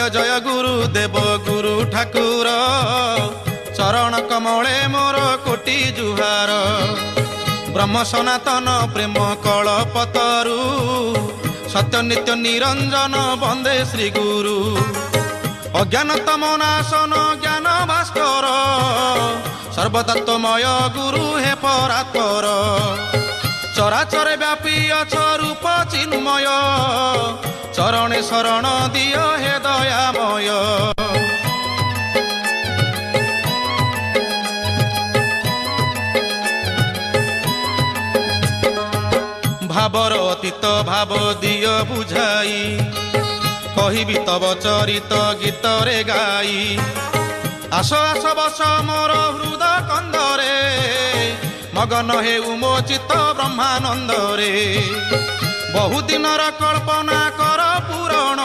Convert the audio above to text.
जय गुरु देव गुरु ठाकुर चरण कमले मोर कोटि जुहार ब्रह्म सनातन प्रेम कलपतरु सत्य नित्य निरंजन वंदे श्री गुरु अज्ञानतम नाशन ज्ञान भास्कर सर्वतत्वमय गुरु हे परात्पर चराचर व्यापी अछ रूप चिन्मय चरणे शरण दिय हे दयामय भावर अतीत भाव दिय बुझाई कहिबी तब चरित गीत रे गाई आस आस बस मोर हृदय कंदरे मगन हे उमोचित ब्रह्मानंद रे बहुदिनर कल्पना कर पूरण।